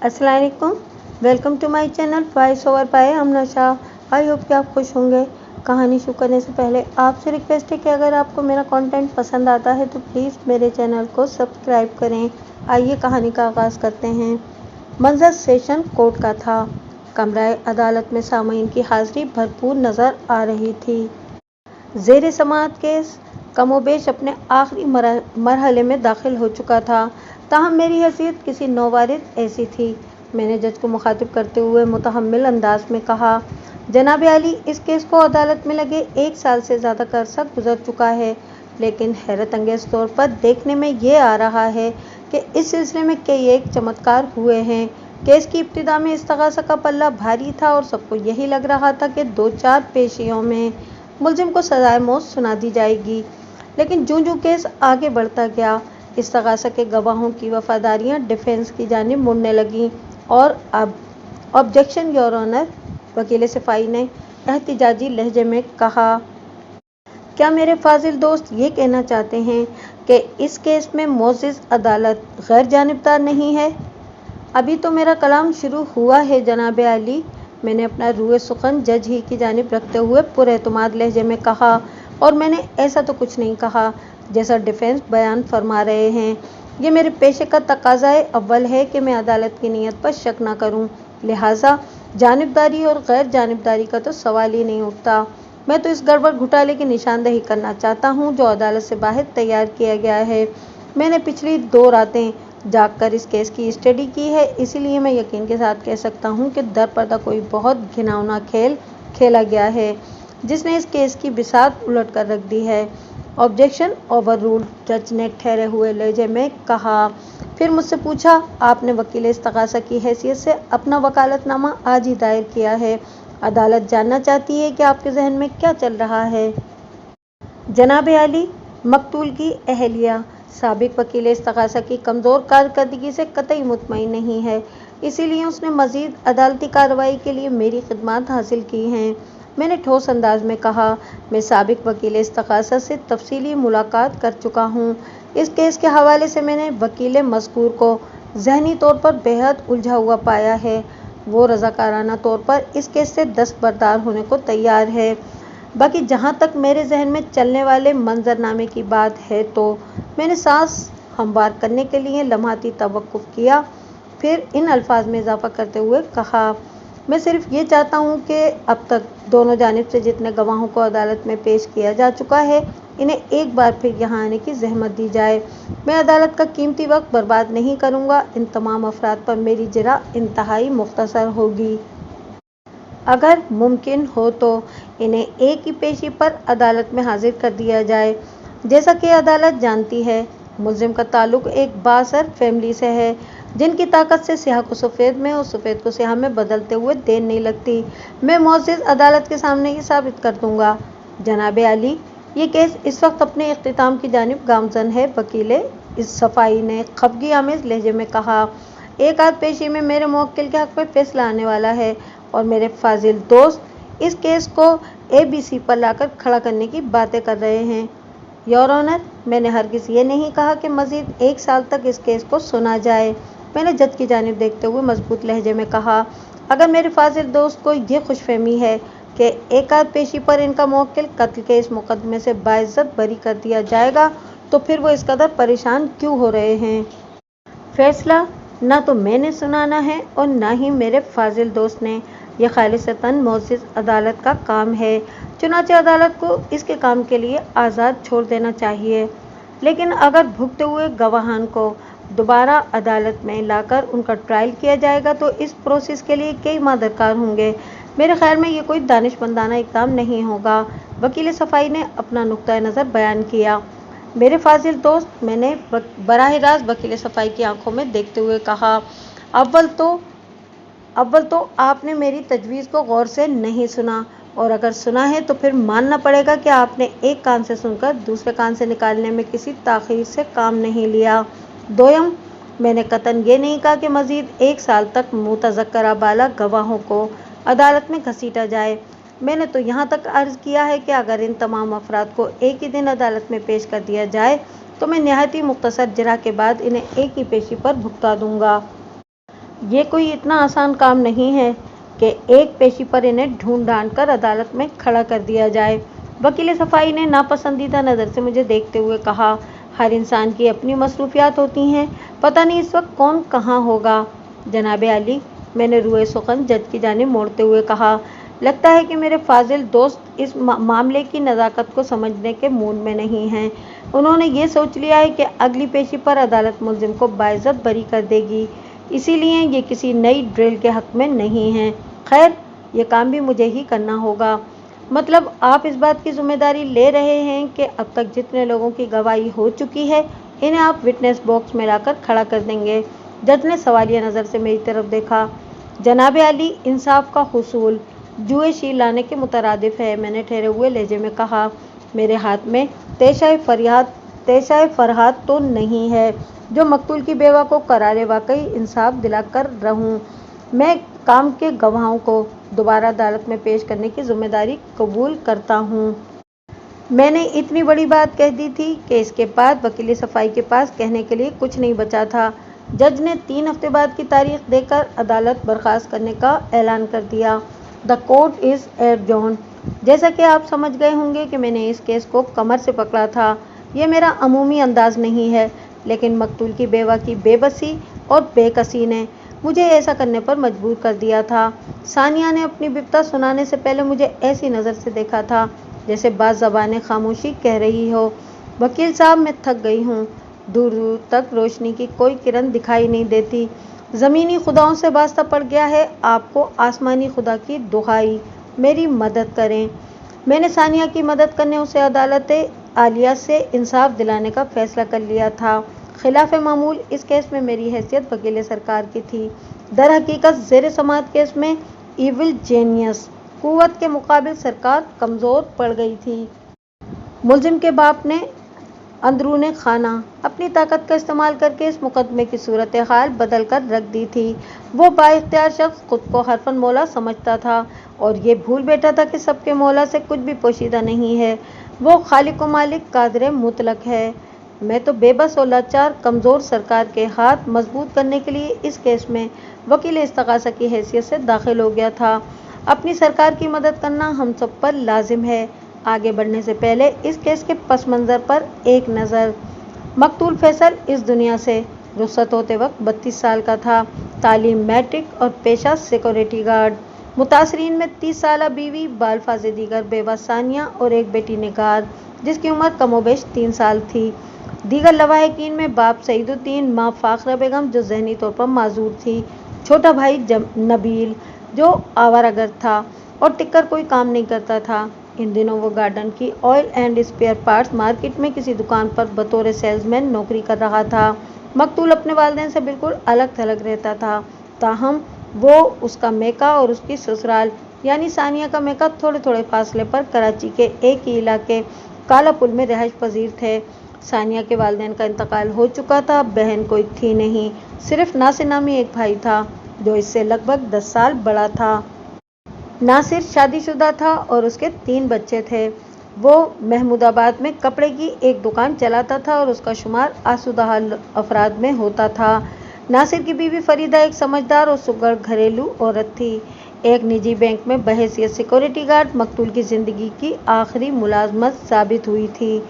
अस्सलाम वालेकुम। Welcome to my channel voice over by Amna Shah. I hope कि आप खुश होंगे। कहानी शुरू करने से पहले आपसे रिक्वेस्ट है कि अगर आपको मेरा कंटेंट पसंद आता है तो प्लीज़ मेरे चैनल को सब्सक्राइब करें। आइए कहानी का आगाज़ करते हैं। मंजर सेशन कोर्ट का था। कमरा अदालत में सामीन की हाजिरी भरपूर नज़र आ रही थी। ज़ेर समाअत केस कमोबेश अपने आखिरी मरहले में दाखिल हो चुका था। ताहम मेरी हैसियत किसी नौवारिद ऐसी थी। मैंने जज को मुखातिब करते हुए मुतहम्मिल अंदाज में कहा, जनाब आली, इस केस को अदालत में लगे 1 साल से ज़्यादा का अरसा गुजर चुका है, लेकिन हैरत अंगेज़ तौर पर देखने में ये आ रहा है कि इस सिलसिले में कई एक चमत्कार हुए हैं। केस की इब्तिदा में इस्तगासा का पल्ला भारी था और सबको यही लग रहा था कि 2-4 पेशियों में मुलजिम को सजाए मौत सुना दी जाएगी, लेकिन जूं केस आगे बढ़ता गया, इस्तगासा के गवाहों की वफादारियां डिफेंस की जानिब मुड़ने लगीं और अब ऑब्जेक्शन योर ऑनर, वकील सफाई ने एहतिजाजी लहजे में कहा। क्या मेरे फाजिल दोस्त ये कहना चाहते हैं कि इस केस में मोअज़्ज़िज़ अदालत गैर जानिबदार नहीं है? अभी तो मेरा कलाम शुरू हुआ है जनाब आली, मैंने अपना रूए सुखन जज ही की जानिब रखते हुए पुरएतमाद लहजे में कहा, और मैंने ऐसा तो कुछ नहीं कहा जैसा डिफेंस बयान फरमा रहे हैं। ये मेरे पेशे का तकाज़ाए अव्वल है कि मैं अदालत की नीयत पर शक न करूं, लिहाजा जानिबदारी और गैर जानिबदारी का तो सवाल ही नहीं उठता। मैं तो इस गड़बड़ घोटाले की निशानदही करना चाहता हूं जो अदालत से बाहर तैयार किया गया है। मैंने पिछली 2 रातें जागकर इस केस की स्टडी की है, इसीलिए मैं यकीन के साथ कह सकता हूँ कि दर पर्दा कोई बहुत घिनौना खेल खेला गया है जिसने इस केस की बिसात उलट कर रख दी है। ऑब्जेक्शन ओवर रूल्ड, जज ने ठहरे हुए लहजे में कहा। फिर मुझसे पूछा, आपने वकील इस्तगासा की हैसियत से अपना वकालतनामा आज ही दायर किया है। अदालत जानना चाहती है कि आपके जहन में क्या चल रहा है। जनाब आली, मकतूल की अहलिया साबिक वकील इस्तगासा की कमज़ोर कारकर्दगी से कतई मुतमईन नहीं है, इसीलिए उसने मज़ीद अदालती कार्रवाई के लिए मेरी खिदमात हासिल की हैं। मैंने ठोस अंदाज में कहा, मैं साबिक वकील इस्तगासा से तफसीली मुलाकात कर चुका हूँ। इस केस के हवाले से मैंने वकील मज़कूर को ज़हनी तौर पर बेहद उलझा हुआ पाया है। वो रज़ाकाराना तौर पर इस केस से दस्तबरदार होने को तैयार है। बाकी जहाँ तक मेरे जहन में चलने वाले मंजरनामे की बात है तो मैंने सांस हमवार करने के लिए लम्हाती तवक्कुफ़ किया, फिर इन अल्फाज में इजाफ़ा करते हुए कहा, मैं सिर्फ ये चाहता हूँ कि अब तक दोनों जानिब से जितने गवाहों को अदालत में पेश किया जा चुका है, इन्हें एक बार फिर यहाँ आने की जहमत दी जाए। मैं अदालत का कीमती वक्त बर्बाद नहीं करूँगा। इन तमाम अफराद पर मेरी जरा इंतहाई मुख्तसर होगी। अगर मुमकिन हो तो इन्हें एक ही पेशी पर अदालत में हाजिर कर दिया जाए। जैसा कि अदालत जानती है, मुलजिम का ताल्लुक एक बाअसर फैमिली से है जिनकी ताकत से स्याह को सफ़ेद में और सफ़ेद को स्याह में बदलते हुए देर नहीं लगती। मैं मुअज़्ज़िज़ अदालत के सामने ये साबित कर दूंगा। जनाब आली, ये केस इस वक्त अपने इख्तिताम की जानिब गामज़न है, वकील इस सफाई ने खफगी आमेज़ लहजे में कहा। एक आध पेशी में मेरे मुवक्किल के हक़ में फैसला आने वाला है और मेरे फाजिल दोस्त इस केस को ABC पर लाकर खड़ा करने की बातें कर रहे हैं। योर ऑनर, मैंने हरगिज़ ये नहीं कहा कि मज़ीद 1 साल तक इस केस को सुना जाए। मैंने जज की जानिब देखते हुए मजबूत लहजे में कहा, अगर मेरे फाजिल दोस्त को ये खुशफहमी है कि एक आध पेशी पर इनका मुवक्किल कत्ल के इस मुकदमे से बाइज्जत बरी कर दिया जाएगा तो फिर वो इस कदर परेशान क्यों हो रहे हैं। फैसला ना तो मैंने सुनाना है और ना ही मेरे फाजिल दोस्त ने। यह खालिसतन मुअज़्ज़िज़ अदालत का काम है, चुनांचे अदालत को इसके काम के लिए आज़ाद छोड़ देना चाहिए। लेकिन अगर भुगते हुए गवाहान को दोबारा अदालत में लाकर उनका ट्रायल किया जाएगा तो इस प्रोसेस के लिए कई माह दरकार होंगे। मेरे ख्याल में ये कोई दानिशमंदाना इक़दाम नहीं होगा। वकील सफाई ने अपना नुक्ता नज़र बयान किया। मेरे फाजिल दोस्त, मैंने बराह रास्त वकील सफाई की आंखों में देखते हुए कहा, अव्वल तो आपने मेरी तजवीज़ को गौर से नहीं सुना, और अगर सुना है तो फिर मानना पड़ेगा कि आपने एक कान से सुनकर दूसरे कान से निकालने में किसी ताख़ीर से काम नहीं लिया। दोयम, मैंने कतन ये नहीं कहा कि मज़ीद 1 साल तक मुतज़क्करा बाला गवाहों को अदालत में घसीटा जाए। मैंने तो यहाँ तक अर्ज़ किया है कि अगर इन तमाम अफराद को एक ही दिन अदालत में पेश कर दिया जाए तो मैं निहायती मुख्तसर जरा के बाद इन्हें एक ही पेशी पर भुगता दूंगा। ये कोई इतना आसान काम नहीं है कि एक पेशी पर इन्हें ढूंढ ढांड कर अदालत में खड़ा कर दिया जाए। वकील सफाई ने नापसंदीदा नज़र से मुझे देखते हुए कहा, हर इंसान की अपनी मसरूफियात होती हैं, पता नहीं इस वक्त कौन कहाँ होगा। जनाब आली, मैंने रुए सुखन जज की जानिब मोड़ते हुए कहा, लगता है कि मेरे फाजिल दोस्त इस मामले की नज़ाकत को समझने के मूड में नहीं हैं। उन्होंने ये सोच लिया है कि अगली पेशी पर अदालत मुलजिम को बाइज्जत बरी कर देगी, इसीलिए ये किसी नई ड्रिल के हक में नहीं हैं। खैर, ये काम भी मुझे ही करना होगा। मतलब आप इस बात की जिम्मेदारी ले रहे हैं कि अब तक जितने लोगों की गवाही हो चुकी है, इन्हें आप विटनेस बॉक्स में लाकर खड़ा कर देंगे। जज ने सवालिया नज़र से मेरी तरफ देखा। जनाब आली, इंसाफ का हुसूल जुए शील लाने के मुतरादिफ है, मैंने ठहरे हुए लहजे में कहा। मेरे हाथ में तेशाए फरहाद तो नहीं है जो मकतूल की बेवा को करारे वाकई इंसाफ दिलाकर रहूं। मैं काम के गवाहों को दोबारा अदालत में पेश करने की जिम्मेदारी कबूल करता हूं। मैंने इतनी बड़ी बात कह दी थी कि इसके बाद वकील सफाई के पास कहने के लिए कुछ नहीं बचा था। जज ने 3 हफ्ते बाद की तारीख देकर अदालत बर्खास्त करने का ऐलान कर दिया। The court is adjourned. जैसा कि आप समझ गए होंगे कि मैंने इस केस को कमर से पकड़ा था। यह मेरा अमूमी अंदाज नहीं है, लेकिन मकतूल की बेवा की बेबसी और बेकसी ने मुझे ऐसा करने पर मजबूर कर दिया था। सानिया ने अपनी बिपता सुनाने से पहले मुझे ऐसी नज़र से देखा था जैसे बाज़ ज़बानें खामोशी कह रही हो, वकील साहब, मैं थक गई हूँ। दूर दूर तक रोशनी की कोई किरण दिखाई नहीं देती। ज़मीनी खुदाओं से वास्ता पड़ गया है, आपको आसमानी खुदा की दुहाई, मेरी मदद करें। मैंने सानिया की मदद करने उसे अदालत आलिया से इंसाफ दिलाने का फैसला कर लिया था। खिलाफ मामूल इस केस में मेरी हैसियत वकील सरकार की थी। दर हकीकत ज़ेर समाअत केस में इविल जेनियस कुव्वत के मुकाबिल सरकार कमज़ोर पड़ गई थी। मुलजिम के बाप ने अंदरूने खाना अपनी ताकत का इस्तेमाल करके इस मुकदमे की सूरत हाल बदल कर रख दी थी। वो बाइख्तियार शख्स खुद को हरफन मौला समझता था और ये भूल बैठा था कि सबके मौला से कुछ भी पोशीदा नहीं है। वो खालिक व मालिक कादिर मुतलक है। मैं तो बेबस और लाचार कमज़ोर सरकार के हाथ मजबूत करने के लिए इस केस में वकील इस्तग़ासा की हैसियत से दाखिल हो गया था। अपनी सरकार की मदद करना हम सब पर लाजिम है। आगे बढ़ने से पहले इस केस के पस मंज़र पर एक नज़र। मकतूल फैसल इस दुनिया से रुखसत होते वक्त 32 साल का था। तालीम मैट्रिक और पेशा सिक्योरिटी गार्ड। मुतासरीन में 30 साला बीवी बालफाज दीगर बेवा सानिया और एक बेटी निगार जिसकी उम्र कमोबेश 3 साल थी। दीगर लवाहिकीन में बाप सईदुद्दीन, माँ फाखरा बेगम जो जहनी तौर पर माजूर थी, छोटा भाई नबील जो आवारागर्द था और टिक्कर कोई काम नहीं करता था। इन दिनों वो गार्डन की oil and spare parts market में किसी दुकान पर बतौर सेल्समैन नौकरी कर रहा था। मकतूल अपने वालिदैन से बिल्कुल अलग थलग रहता था, ताहम वो, उसका मेका और उसकी ससुराल यानी सानिया का मेका थोड़े थोड़े फासले पर कराची के एक ही इलाके काला पुल में रिहाइश पजीर थे। सानिया के वालिदैन का इंतकाल हो चुका था। बहन कोई थी नहीं, सिर्फ नासिर नामी एक भाई था जो इससे लगभग 10 साल बड़ा था। नासिर शादीशुदा था और उसके 3 बच्चे थे। वो महमूदाबाद में कपड़े की एक दुकान चलाता था और उसका शुमार आसूदा अफराद में होता था। नासिर की बीवी फरीदा एक समझदार और सुघड़ घरेलू औरत थी। एक निजी बैंक में बहैसियत सिक्योरिटी गार्ड मकतूल की ज़िंदगी की आखिरी मुलाजमत साबित हुई थी।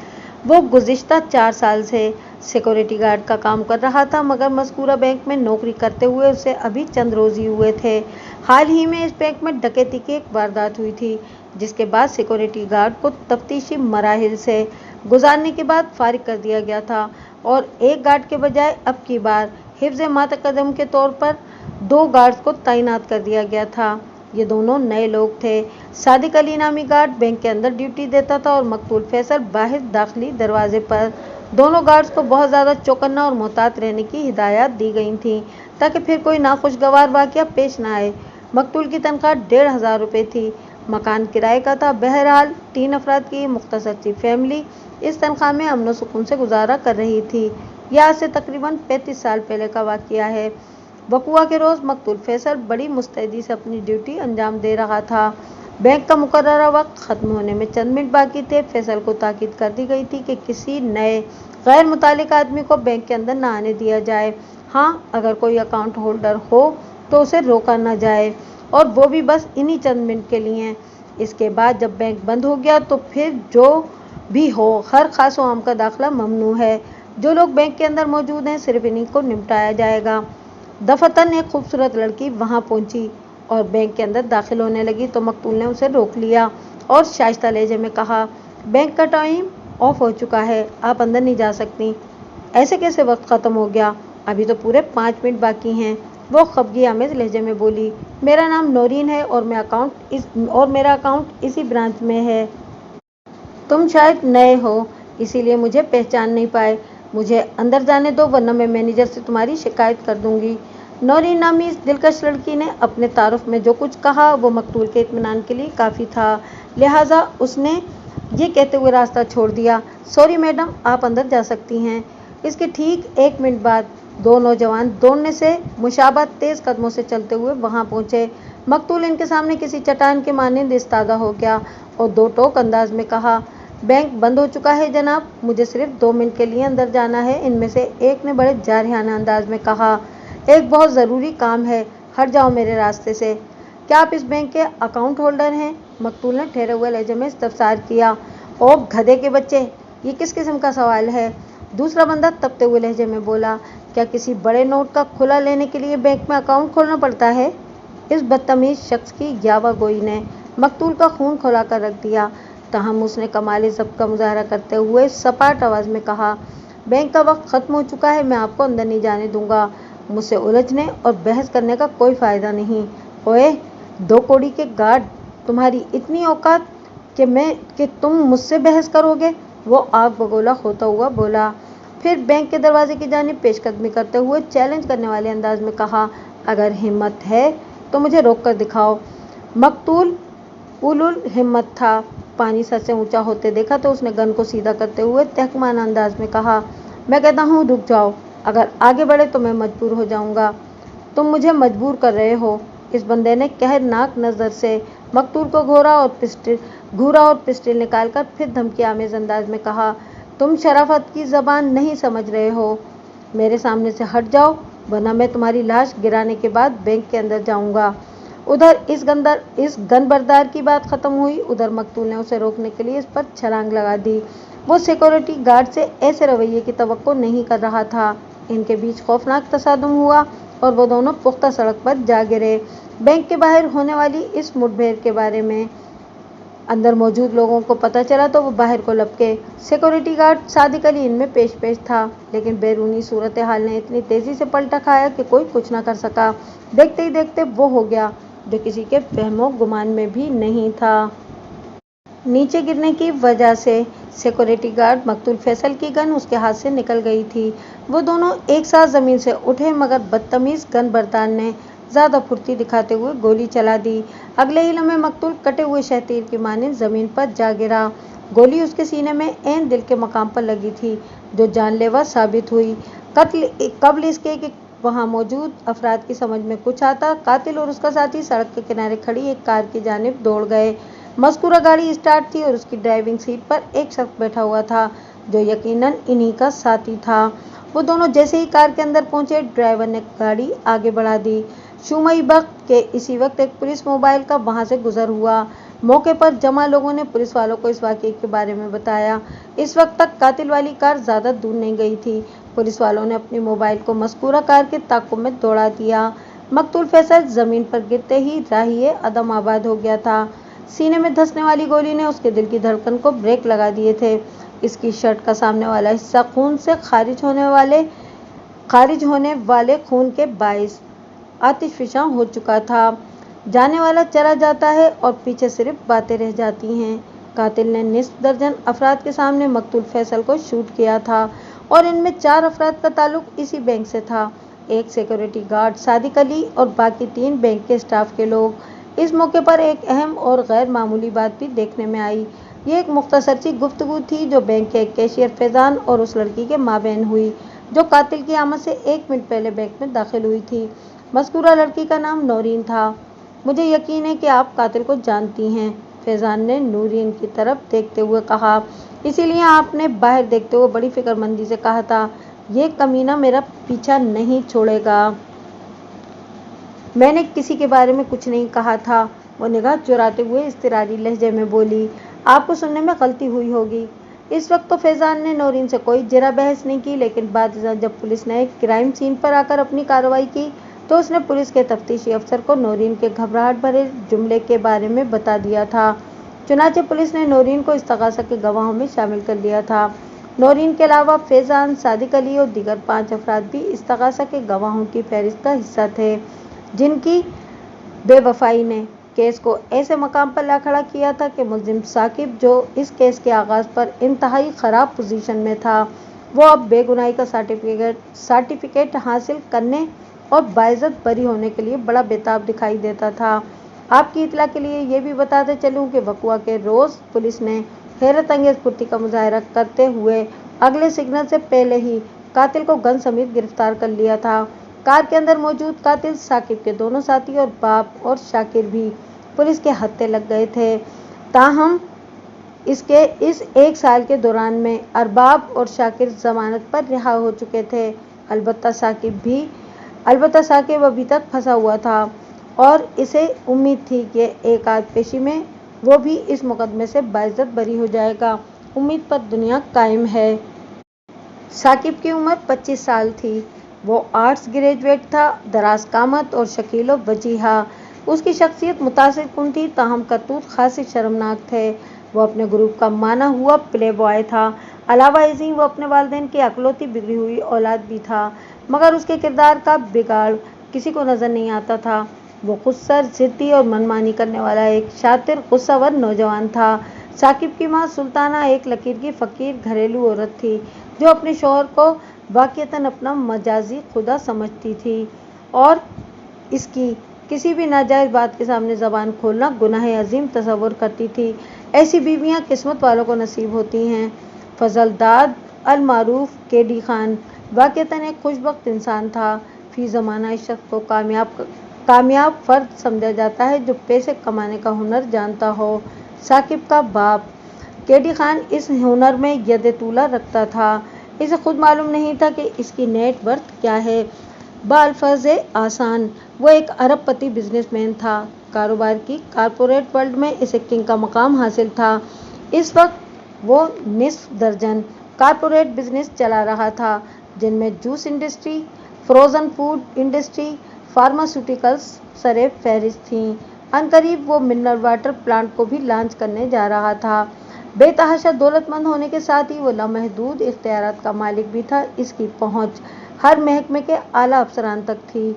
वो गुज़िश्ता 4 साल से सिक्योरिटी गार्ड का काम कर रहा था, मगर मज़कूरा बैंक में नौकरी करते हुए उसे अभी चंद रोज़ ही हुए थे। हाल ही में इस बैंक में डकैती की एक वारदात हुई थी, जिसके बाद सिक्योरिटी गार्ड को तफ्तीशी मराहिल से गुजारने के बाद फारिग कर दिया गया था और एक गार्ड के बजाय अब की बार हिफ्ज़ मातकदम के तौर पर 2 गार्ड्स को तैनात कर दिया गया था। ये दोनों नए लोग थे। सादिक अली नामी गार्ड बैंक के अंदर ड्यूटी देता था और मकतूल फैसल बाहर दाखिली दरवाजे पर। दोनों गार्ड्स को बहुत ज़्यादा चौकन्ना और मोहतात रहने की हिदायत दी गई थी ताकि फिर कोई नाखुशगवार वाक़या पेश न आए। मकतूल की तनख्वाह 1500 रुपये थी। मकान किराए का था। बहरहाल 3 अफराद की मुख्तसर सी फैमिली इस तनख्वाह में अमन सुकून से गुजारा कर रही थी। यह आज से तकरीबन 35 साल पहले का वाक़या है। वक़ुआ के रोज़ मकतूल फैसल बड़ी मुस्तैदी से अपनी ड्यूटी अंजाम दे रहा था। बैंक का मुकर्ररा वक्त ख़त्म होने में चंद मिनट बाकी थे। फैसल को ताकीद कर दी गई थी कि किसी नए गैर मुतालिक आदमी को बैंक के अंदर न आने दिया जाए। हाँ, अगर कोई अकाउंट होल्डर हो तो उसे रोका न जाए, और वो भी बस इन्हीं चंद मिनट के लिए। इसके बाद जब बैंक बंद हो गया तो फिर जो भी हो, हर खास व आम का दाखिला ममनू है। जो लोग बैंक के अंदर मौजूद हैं, सिर्फ इन्हीं को निपटाया जाएगा। दफतन एक खूबसूरत लड़की वहां पहुंची और बैंक के अंदर दाखिल होने लगी तो मकतूल ने उसे रोक लिया और शाइस्ता लहजे में कहा, बैंक का टाइम ऑफ हो चुका है, आप अंदर नहीं जा सकती। ऐसे कैसे वक्त खत्म हो गया, अभी तो पूरे 5 मिनट बाकी हैं। वो खफगी आमेज लहजे में बोली, मेरा नाम नौरीन है और मेरा अकाउंट इसी ब्रांच में है। तुम शायद नए हो, इसीलिए मुझे पहचान नहीं पाए। मुझे अंदर जाने दो, वरना मैं मैनेजर से तुम्हारी शिकायत कर दूंगी। नौरीन नामी इस दिलकश लड़की ने अपने तारुफ में जो कुछ कहा वो मकतूल के इत्मीनान के लिए काफ़ी था, लिहाजा उसने ये कहते हुए रास्ता छोड़ दिया, सॉरी मैडम, आप अंदर जा सकती हैं। इसके ठीक 1 मिनट बाद दो नौजवान दौड़ने से मुशाबत तेज कदमों से चलते हुए वहां पहुंचे। मकतूल इनके सामने किसी चट्टान के मानिंद इस्तादा हो गया और दो टोक अंदाज में कहा, बैंक बंद हो चुका है जनाब, मुझे सिर्फ 2 मिनट के लिए अंदर जाना है। इनमें से एक ने बड़े जारहाना अंदाज में कहा, एक बहुत ज़रूरी काम है, हट जाओ मेरे रास्ते से। क्या आप इस बैंक के अकाउंट होल्डर हैं? मकतूल ने ठहरे हुए लहजे में इस्तफसार किया। ओ गधे के बच्चे, ये किस किस्म का सवाल है? दूसरा बंदा तपते हुए लहजे में बोला, क्या किसी बड़े नोट का खुला लेने के लिए बैंक में अकाउंट खोलना पड़ता है? इस बदतमीज शख्स की यावा गोई ने मकतूल का खून खौला कर रख दिया। तहम उसने कमाल ज़ब्त का मुजाहरा करते हुए सपाट आवाज़ में कहा, बैंक का वक्त ख़त्म हो चुका है, मैं आपको अंदर नहीं जाने दूंगा। मुझसे उलझने और बहस करने का कोई फ़ायदा नहीं। ओए 2 कौड़ी के गार्ड, तुम्हारी इतनी औकात कि तुम मुझसे बहस करोगे? वो आग बगोला होता हुआ बोला। फिर बैंक के दरवाजे की जानिब पेशकदमी करते हुए चैलेंज करने वाले अंदाज में कहा, अगर हिम्मत है तो मुझे रोक कर दिखाओ। मकतूल उलुल हिम्मत था। पानी सर से ऊंचा होते देखा तो उसने गन को सीधा करते हुए तहकमाना अंदाज में कहा, मैं कहता हूँ रुक जाओ, अगर आगे बढ़े तो मैं मजबूर हो जाऊंगा। तुम मुझे मजबूर कर रहे हो। इस बंदे ने कहरनाक नज़र से मकतूल को घूरा और पिस्टल निकालकर फिर धमकी आमेज अंदाज में कहा, तुम शराफत की ज़बान नहीं समझ रहे हो, मेरे सामने से हट जाओ, वरना मैं तुम्हारी लाश गिराने के बाद बैंक के अंदर जाऊंगा। उधर इस गनबरदार की बात खत्म हुई, उधर मकतूल ने उसे रोकने के लिए इस पर छलांग लगा दी। वो सिक्योरिटी गार्ड से ऐसे रवैये की तवक्को नहीं कर रहा था। इनके बीच खौफनाक तसादुम हुआ और वो दोनों पुख्ता सड़क पर जा गिरे। बैंक के बाहर होने वाली इस मुठभेड़ के बारे में अंदर मौजूद लोगों को पता चला तो वो बाहर को लपके। सिक्योरिटी गार्ड सादिक अली इनमें पेश था, लेकिन बैरूनी सूरत हाल ने इतनी तेजी से पलटा खाया कि कोई कुछ न कर सका। देखते ही देखते वो हो गया जो किसी के फहमो गुमान में भी नहीं था। नीचे गिरने की वजह से सिक्योरिटी गार्ड मकतूल फैसल की गन उसके हाथ से निकल गई थी। वो दोनों एक साथ ज़मीन से उठे, मगर बदतमीज़ गन बरदार ने ज़्यादा फुर्ती दिखाते हुए गोली चला दी। अगले ही लम्हे मकतूल कटे हुए शहतीर की मानिंद ज़मीन पर जा गिरा। गोली उसके सीने में ऐन दिल के मकाम पर लगी थी, जो जानलेवा साबित हुई। कबल इसके कि वहाँ मौजूद अफराद की समझ में कुछ आता, कातिल और उसका साथी सड़क के किनारे खड़ी एक कार की जानिब दौड़ गए। मज़कूरा गाड़ी स्टार्ट थी और उसकी ड्राइविंग सीट पर एक शख्स बैठा हुआ था, जो यकीनन इन्हीं का साथी था। वो दोनों जैसे ही कार के अंदर पहुंचे, ड्राइवर ने गाड़ी आगे बढ़ा दी। शुमाई वक्त के इसी वक्त एक पुलिस मोबाइल का वहां से गुजर हुआ। मौके पर जमा लोगों ने पुलिस वालों को इस वाक़ये के बारे में बताया। इस वक्त तक कातिल वाली कार ज़्यादा दूर नहीं गई थी। पुलिस वालों ने अपनी मोबाइल को मज़कूरा कार के ताक़ुब में दौड़ा दिया। मकतूल फैसल ज़मीन पर गिरते ही राहिए अदम आबाद हो गया था। सीने में धंसने वाली गोली ने उसके दिल की धड़कन को ब्रेक लगा दिए थे। इसकी शर्ट का सामने वाला हिस्सा खून से खारिज होने वाले खून के बाइस आतिशफिशा हो चुका था। जाने वाला चला जाता है और पीछे सिर्फ बातें रह जाती हैं। कातिल ने निस्फ दर्जन अफराद के सामने मकतूल फैसल को शूट किया था और इनमें 4 अफराद का ताल्लुक इसी बैंक से था। एक सिक्योरिटी गार्ड सादिक अली और बाकी 3 बैंक के स्टाफ के लोग। इस मौके पर एक अहम और गैर मामूली बात भी देखने में आई। ये एक मुख्तसर सी गुफ्तगू थी जो बैंक के एक कैशियर फैजान और उस लड़की के माबैन हुई, जो कातिल की आमद से 1 मिनट पहले बैंक में दाखिल हुई थी। मज़कूरा लड़की का नाम नौरीन था। मुझे यकीन है कि आप कातिल को जानती हैं, फैजान ने नूरीन की तरफ देखते हुए कहा, इसीलिए आपने बाहर देखते हुए बड़ी फिक्रमंदी से कहा था। ये कमीना मेरा पीछा नहीं छोड़ेगा। मैंने किसी के बारे में कुछ नहीं कहा था, वो निगाह चुराते हुए इज़्तिरारी लहजे में बोली। आपको सुनने में गलती हुई होगी। इस वक्त तो फैज़ान ने नौरीन से कोई जरा बहस नहीं की, लेकिन बाद जब पुलिस ने क्राइम सीन पर आकर अपनी कार्रवाई की तो उसने पुलिस के तफ्तीशी अफसर को नौरीन के घबराहट भरे जुमले के बारे में बता दिया था। चुनांचे पुलिस ने नौरीन को इस्तग़ासा के गवाहों में शामिल कर लिया था। नौरीन के अलावा फैज़ान, सादिक अली और दीगर 5 अफराद भी इस्तग़ासा के गवाहों की फहरिस्त का हिस्सा थे, जिनकी बेवफाई ने केस को ऐसे मकाम पर ला खड़ा किया था कि मुलजिम साकिब, जो इस केस के आगाज़ पर इंतहाई ख़राब पोजीशन में था, वो अब बेगुनाही का सर्टिफिकेट हासिल करने और बाइज़्ज़त बरी होने के लिए बड़ा बेताब दिखाई देता था। आपकी इत्तला के लिए ये भी बताते चलूँ कि वक़्वा के रोज़ पुलिस ने हैरत अंगेज़ फुर्ती का मुज़ाहरा करते हुए अगले सिग्नल से पहले ही कातिल को गन समेत गिरफ्तार कर लिया था। कार के अंदर मौजूद कातिल साकिब के दोनों साथी और बाप और शाकिर भी पुलिस के हत्थे लग गए थे। ताहम इसके इस 1 साल के दौरान में अरबाब और शाकिर जमानत पर रिहा हो चुके थे। अलबत्ता साकिब अभी तक फंसा हुआ था और इसे उम्मीद थी कि एक आध पेशी में वो भी इस मुकदमे से बाइज़्ज़त बरी हो जाएगा। उम्मीद पर दुनिया कायम है। साकिब की उम्र 25 साल थी। वो आर्ट्स ग्रेजुएट था, दराज कामत और शकील व वजीहा। उसकी शख्सियत मुतासिर कुन थी, ताहम करतूत खासी शर्मनाक थे। वो अपने ग्रुप का माना हुआ प्ले बॉय था। अलावा इसी वो अपने वालिदैन की अकलौती बिगड़ी हुई औलाद भी था, मगर उसके किरदार का बिगाड़ किसी को नज़र नहीं आता था। वो खुदसर, ज़िद्दी और मनमानी करने वाला एक शातिर, गुस्सावर नौजवान था। साकिब की माँ सुल्ताना एक लकीर की फ़कीर घरेलू औरत थी, जो अपने शौहर को वाक़िअतन अपना मजाजी खुदा समझती थी और इसकी किसी भी नाजायज़ बात के सामने ज़बान खोलना गुनाह अज़ीम तसव्वुर करती थी। ऐसी बीवियाँ किस्मत वालों को नसीब होती हैं। फजलदाद अल मारूफ केडी खान वाक़िअतन एक खुशबख्त इंसान था। फ़ी ज़माना इस शख्स को कामयाब फ़र्द समझा जाता है जो पैसे कमाने का हुनर जानता हो। साकिब का बाप केडी खान इस हुनर में यद तूला रखता था। इसे खुद मालूम नहीं था कि इसकी नेट वर्थ क्या है। बाल्फज़ आसान वो एक अरबपति बिजनेसमैन था। कारोबार की कॉरपोरेट वर्ल्ड में इसे किंग का मकाम हासिल था। इस वक्त वो निस्फ दर्जन कॉरपोरेट बिजनेस चला रहा था, जिनमें juice industry, frozen food industry, pharmaceuticals सरे फहरिस्त थीं। अनकरीब वो मिनरल वाटर प्लांट को भी लॉन्च करने जा रहा था। बेतहाशा दौलतमंद होने के साथ ही वो लामहदूद इख्तियारात का मालिक भी था। इसकी पहुँच हर महकमे के आला अफसरान तक थी।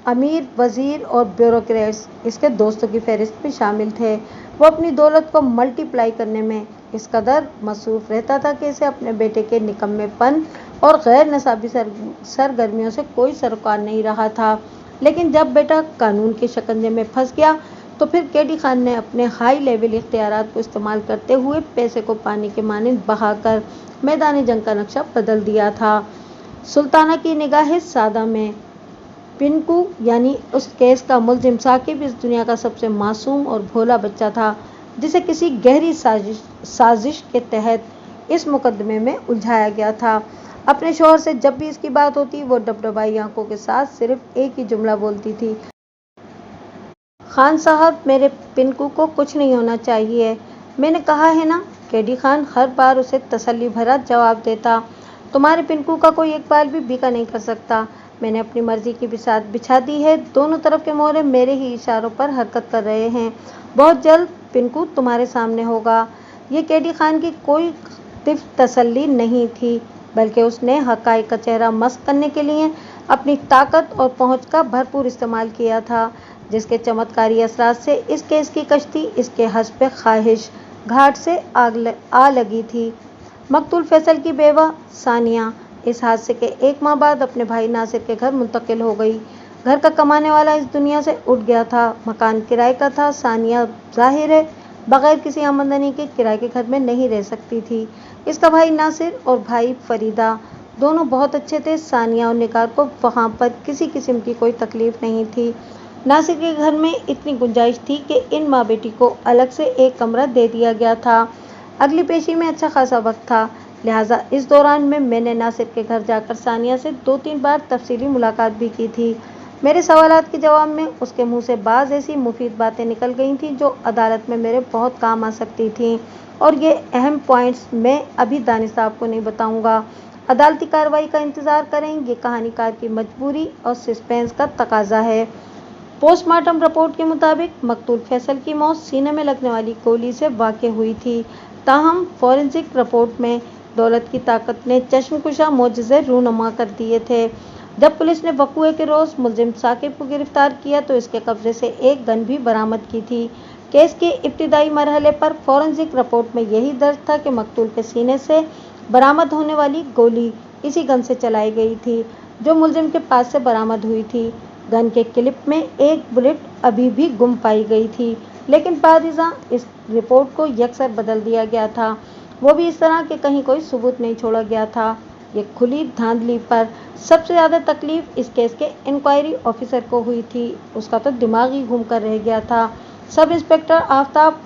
अमीर, वज़ीर और ब्यूरोक्रेट्स इसके दोस्तों की फहरिस्त में शामिल थे। वो अपनी दौलत को मल्टीप्लाई करने में इस कदर मसरूफ़ रहता था कि इसे अपने बेटे के निकम्मेपन और गैर निसाबी सरगर्मियों से कोई सरोकार नहीं रहा था। लेकिन जब बेटा कानून के शिकंजे में फंस गया तो फिर केडी खान ने अपने हाई लेवल इख्तियारात को इस्तेमाल करते हुए पैसे को पानी के मानिंद बहाकर मैदान जंग का नक्शा बदल दिया था। सुल्ताना की निगाह सादा में पिनकू यानी उस केस का मुलजिम साकिब इस दुनिया का सबसे मासूम और भोला बच्चा था, जिसे किसी गहरी साजिश के तहत इस मुकदमे में उलझाया गया था। अपने शौहर से जब भी इसकी बात होती, वो डबडबाई आंखों के साथ सिर्फ एक ही जुमला बोलती थी, खान साहब, मेरे पिनकू को कुछ नहीं होना चाहिए। मैंने कहा है ना। केडी खान हर बार उसे तसल्ली भरा जवाब देता, तुम्हारे पिनकू का कोई एक बाल भी बीका नहीं कर सकता। मैंने अपनी मर्जी की बिसात बिछा दी है। दोनों तरफ के मोहरे मेरे ही इशारों पर हरकत कर रहे हैं। बहुत जल्द पिनकू तुम्हारे सामने होगा। ये केडी खान की कोई तसल्ली नहीं थी, बल्कि उसने हक़ाइक़ का चेहरा मस्त करने के लिए अपनी ताकत और पहुँच का भरपूर इस्तेमाल किया था, जिसके चमत्कारी असरात से इस केस की कश्ती इसके हस्ब ख्वाहिश घाट से आ लगी थी। मकतूल फैसल की बेवा सानिया इस हादसे के 1 माह बाद अपने भाई नासिर के घर मुंतकिल हो गई। घर का कमाने वाला इस दुनिया से उठ गया था। मकान किराए का था। सानिया जाहिर है बगैर किसी आमदनी के किराए के घर में नहीं रह सकती थी। इसका भाई नासिर और भाई फरीदा दोनों बहुत अच्छे थे। सानिया और निगार को वहाँ पर किसी किस्म की कोई तकलीफ नहीं थी। नासिर के घर में इतनी गुंजाइश थी कि इन माँ बेटी को अलग से एक कमरा दे दिया गया था। अगली पेशी में अच्छा खासा वक्त था। लिहाजा इस दौरान में मैंने नासिर के घर जाकर सानिया से 2-3 बार तफसीली मुलाकात भी की थी। मेरे सवालात के जवाब में उसके मुंह से बाज़ ऐसी मुफीद बातें निकल गई थीं जो अदालत में मेरे बहुत काम आ सकती थीं, और ये अहम पॉइंट्स मैं अभी दानिश साहब को नहीं बताऊंगा। अदालती कार्रवाई का इंतज़ार करें, ये कहानीकार की मजबूरी और सस्पेंस का तकाजा है। पोस्टमार्टम रिपोर्ट के मुताबिक मकतूल फैसल की मौत सीने में लगने वाली गोली से वाक़ हुई थी। ताहम फॉरेंसिक रिपोर्ट में दौलत की ताकत ने चश्मकुशा मोजज़े रूनुमा कर दिए थे। जब पुलिस ने वक़ूए के रोज़ मुलजिम साकिब को गिरफ्तार किया तो इसके कब्जे से एक गन भी बरामद की थी। केस के इब्तिदाई मरहले पर फॉरेंसिक रिपोर्ट में यही दर्ज था कि मकतूल के सीने से बरामद होने वाली गोली इसी गन से चलाई गई थी जो मुलजिम के पास से बरामद हुई थी। गन के क्लिप में एक बुलेट अभी भी गुम पाई गई थी, लेकिन बादिज़ां इस रिपोर्ट को यकसर बदल दिया गया था, वो भी इस तरह कि कहीं कोई सबूत नहीं छोड़ा गया था। ये खुली धांधली पर सबसे ज़्यादा तकलीफ इस केस के इंक्वायरी ऑफिसर को हुई थी। उसका तो दिमाग ही घूम कर रह गया था। सब इंस्पेक्टर आफ्ताब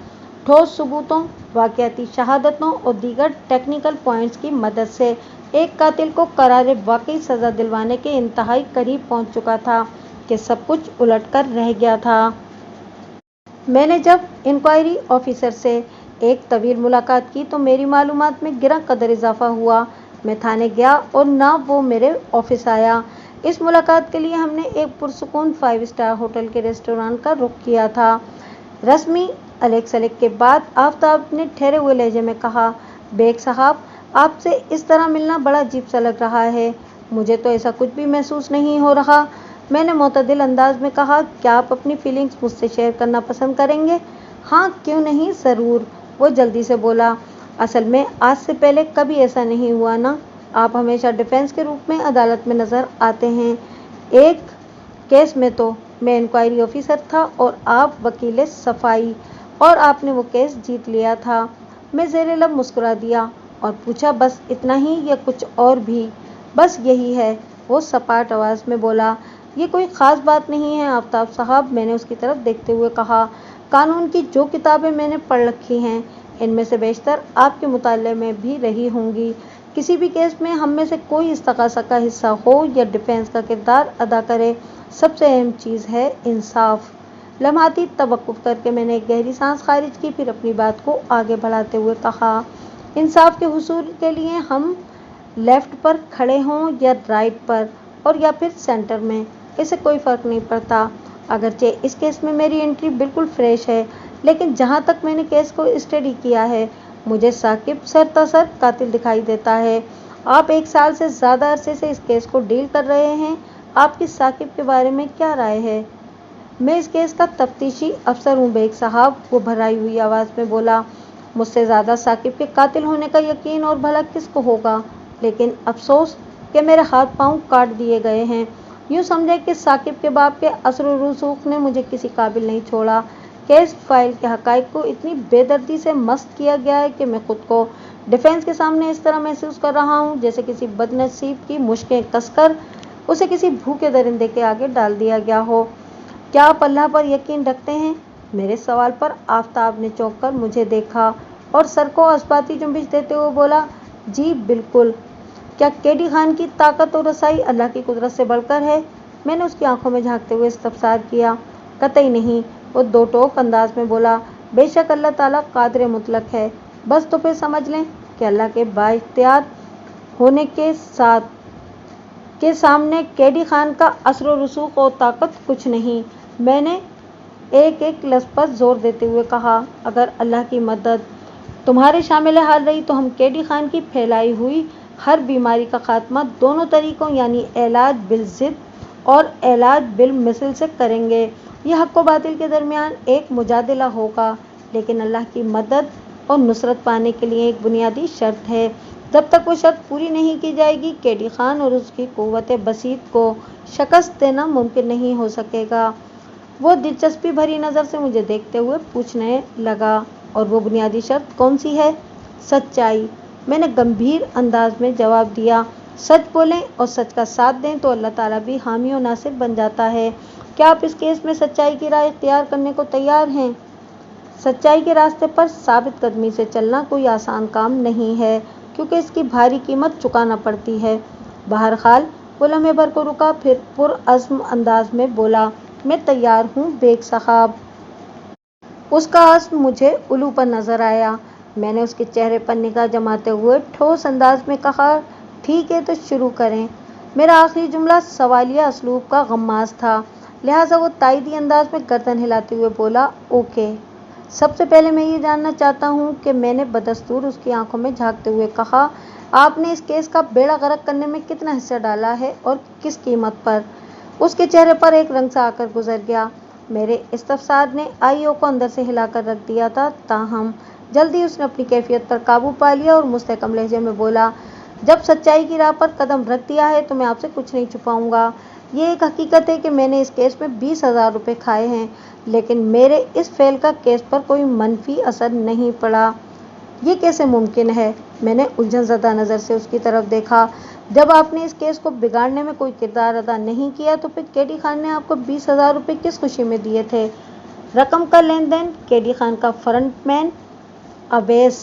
ठोस सबूतों, वाक़याती शहादतों और दीगर टेक्निकल पॉइंट्स की मदद से एक कातिल को करारे वाकई सज़ा दिलवाने के इंतहाई करीब पहुंच चुका था कि सब कुछ उलट कर रह गया था। मैंने जब इंक्वायरी ऑफिसर से एक तवील मुलाकात की तो मेरी मालूमात में गिरा कदर इजाफा हुआ। मैं थाने गया और ना वो मेरे ऑफिस आया। इस मुलाकात के लिए हमने एक पुरसुकून 5 स्टार होटल के रेस्टोरेंट का रुख किया था। रस्मी अलग सलग के बाद आफ्ताब ने ठहरे हुए लहजे में कहा, बेग साहब, आपसे इस तरह मिलना बड़ा अजीब सा लग रहा है। मुझे तो ऐसा कुछ भी महसूस नहीं हो रहा। मैंने मोतदिल अंदाज में कहा, क्या आप अपनी फीलिंग्स मुझसे शेयर करना पसंद करेंगे? हाँ, क्यों नहीं, ज़रूर, वो जल्दी से बोला। असल में आज से पहले कभी ऐसा नहीं हुआ ना। आप हमेशा डिफेंस के रूप में अदालत में नज़र आते हैं। एक केस में तो मैं इंक्वायरी ऑफिसर था और आप वकील सफाई, और आपने वो केस जीत लिया था। मैं ज़ेरे लब मुस्कुरा दिया और पूछा, बस इतना ही या कुछ और भी? बस यही है, वो सपाट आवाज़ में बोला। ये कोई ख़ास बात नहीं है आफ्ताब साहब, मैंने उसकी तरफ देखते हुए कहा। कानून की जो किताबें मैंने पढ़ रखी हैं इनमें से बेशतर आपके मुताले में भी रही होंगी। किसी भी केस में हम में से कोई इस्तग़ासा का हिस्सा हो या डिफेंस का किरदार अदा करे, सबसे अहम चीज़ है इंसाफ। लम्हाती तवक्कुफ़ करके मैंने एक गहरी सांस खारिज की, फिर अपनी बात को आगे बढ़ाते हुए कहा, इंसाफ के हुसूल के लिए हम लेफ़्ट पर खड़े हों या राइट पर, और या फिर सेंटर में, इससे कोई फ़र्क नहीं पड़ता। अगरचे इस केस में मेरी एंट्री बिल्कुल फ्रेश है, लेकिन जहाँ तक मैंने केस को स्टडी किया है मुझे साकिब सरतासर कातिल दिखाई देता है। आप 1 साल से ज़्यादा अरसे से इस केस को डील कर रहे हैं, आपकी साकिब के बारे में क्या राय है? मैं इस केस का तफ्तीशी अफसर हूँ बेग साहब, वो भराई हुई आवाज़ में बोला। मुझसे ज़्यादा साकिब के कातिल होने का यकीन और भला किसको होगा, लेकिन अफसोस कि मेरे हाथ पांव काट दिए गए हैं। यूँ समझे कि साकिब के बाप के असर व रसूख ने मुझे किसी काबिल नहीं छोड़ा। केस फाइल के हक़ाइक़ को इतनी बेदर्दी से मस्त किया गया है कि मैं खुद को डिफेंस के सामने इस तरह महसूस कर रहा हूँ जैसे किसी बदनसीब की मुश्कें कसकर उसे किसी भूखे दरिंदे के आगे डाल दिया गया हो। क्या आप अल्लाह पर यकीन रखते हैं? मेरे सवाल पर आफ्ताब ने चौंक कर मुझे देखा और सर को अस्बाती जुम्बिश देते हुए बोला, जी बिल्कुल। क्या केडी खान की ताकत और रसाई अल्लाह की कुदरत से बढ़कर है? मैंने उसकी आंखों में झांकते हुए इस्तफसार किया। कतई नहीं, वो दो टोक अंदाज में बोला, बेशक अल्लाह ताला कादिर मुतलक है। बस तो फिर समझ लें कि अल्लाह के बाइख्तियार होने के सामने केडी खान का असर व रसूख और ताकत कुछ नहीं। मैंने एक एक लफ्ज़ पर जोर देते हुए कहा, अगर अल्लाह की मदद तुम्हारे शामिल हाल रही तो हम केडी खान की फैलाई हुई हर बीमारी का खात्मा दोनों तरीकों यानी इलाज बिल ज़िद और इलाज बिल मिसल से करेंगे। यह हक़ व बातिल के दरमियान एक मुजादिला होगा, लेकिन अल्लाह की मदद और नुसरत पाने के लिए एक बुनियादी शर्त है। जब तक वो शर्त पूरी नहीं की जाएगी केडी खान और उसकी क़ुव्वत बसीत को शिकस्त देना मुमकिन नहीं हो सकेगा। वो दिलचस्पी भरी नज़र से मुझे देखते हुए पूछने लगा, और वो बुनियादी शर्त कौन सी है? सच्चाई, मैंने गंभीर अंदाज में जवाब दिया। सच बोलें और सच का साथ दें तो अल्लाह ताला भी हामी और नासिर बन जाता है। क्या आप इस केस में सच्चाई की राह इख्तियार करने को तैयार हैं? सच्चाई के रास्ते पर साबित कदमी से चलना कोई आसान काम नहीं है। क्योंकि इसकी भारी कीमत चुकाना पड़ती है। बहरहाल वो लम्हे भर को रुका, फिर पुरअज़्म अंदाज में बोला, मैं तैयार हूँ बेग साहब। उसका अज़्म मुझे उलू पर नजर आया। मैंने उसके चेहरे पर निगाह जमाते हुए ठोस अंदाज में कहा, ठीक है तो शुरू करें। मेरा आखिरी जुमला सवालिया असलूब का गम्माज़ था, लिहाजा वो तायदी अंदाज में गर्दन हिलाते हुए बोला, ओके। सबसे पहले मैं ये जानना चाहता हूँ कि मैंने बदस्तूर उसकी आंखों में झांकते हुए कहा, आपने इस केस का बेड़ा गर्क करने में कितना हिस्सा डाला है और किस कीमत पर? उसके चेहरे पर एक रंग सा आकर गुजर गया। मेरे इस्तफसार ने आईओ को अंदर से हिलाकर रख दिया था, ताहम जल्दी उसने अपनी कैफियत पर काबू पा लिया और मुस्तहकम लहजे में बोला, जब सच्चाई की राह पर कदम रख दिया है तो मैं आपसे कुछ नहीं छुपाऊंगा। ये एक हकीकत है कि मैंने इस केस में 20,000 रुपये खाए हैं, लेकिन मेरे इस फेल का केस पर कोई मनफी असर नहीं पड़ा। ये कैसे मुमकिन है? मैंने उलझन ज़दा नज़र से उसकी तरफ देखा। जब आपने इस केस को बिगाड़ने में कोई किरदार अदा नहीं किया तो फिर केडी खान ने आपको 20,000 रुपये किस खुशी में दिए थे? रकम का लेन देन केडी खान का फ्रंटमैन अवैस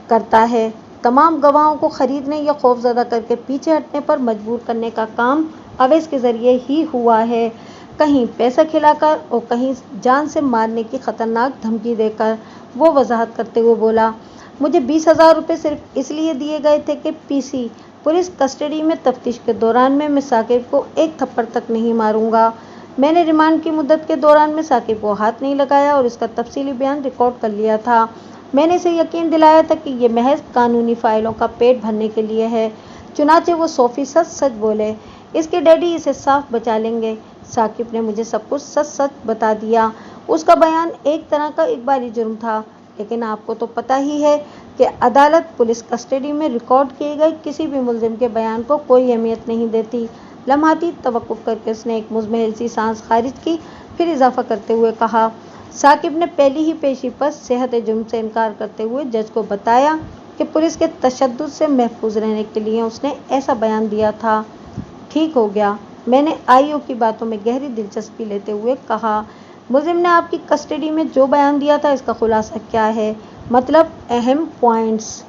करता है। तमाम गवाहों को खरीदने या खौफजदा करके पीछे हटने पर मजबूर करने का काम अवैस के जरिए ही हुआ है, कहीं पैसा खिलाकर और कहीं जान से मारने की खतरनाक धमकी देकर। वो वजाहत करते हुए बोला, मुझे 20,000 रुपये सिर्फ इसलिए दिए गए थे कि पीसी पुलिस कस्टडी में तफ्तीश के दौरान में मैं साकिब को एक थप्पड़ तक नहीं मारूंगा। मैंने रिमांड की मुद्दत के दौरान में साकिब को हाथ नहीं लगाया और इसका तफसीली बयान रिकॉर्ड कर लिया था। मैंने इसे यकीन दिलाया था कि ये महज कानूनी फाइलों का पेट भरने के लिए है। चुनाचे वो 100% सच बोले। इसके डैडी इसे साफ बचा लेंगे। साकिब ने मुझे सब कुछ सच सच बता दिया। उसका बयान एक तरह का इकबारी जुर्म था, लेकिन आपको तो पता ही है कि अदालत पुलिस कस्टडी में रिकॉर्ड किए गए किसी भी मुलजिम के बयान को कोई अहमियत नहीं देती। लम्हाती तवक्कुफ करके उसने एक मुज़महिल सी सांस खारिज की, फिर इजाफा करते हुए कहा, साकिब ने पहली ही पेशी पर सेहत जुर्म से इनकार करते हुए जज को बताया कि पुलिस के तशद्दुद से महफूज रहने के लिए उसने ऐसा बयान दिया था। ठीक हो गया। मैंने आईओ की बातों में गहरी दिलचस्पी लेते हुए कहा, मुलजिम ने आपकी कस्टडी में जो बयान दिया था इसका खुलासा क्या है? मतलब अहम पॉइंट्स।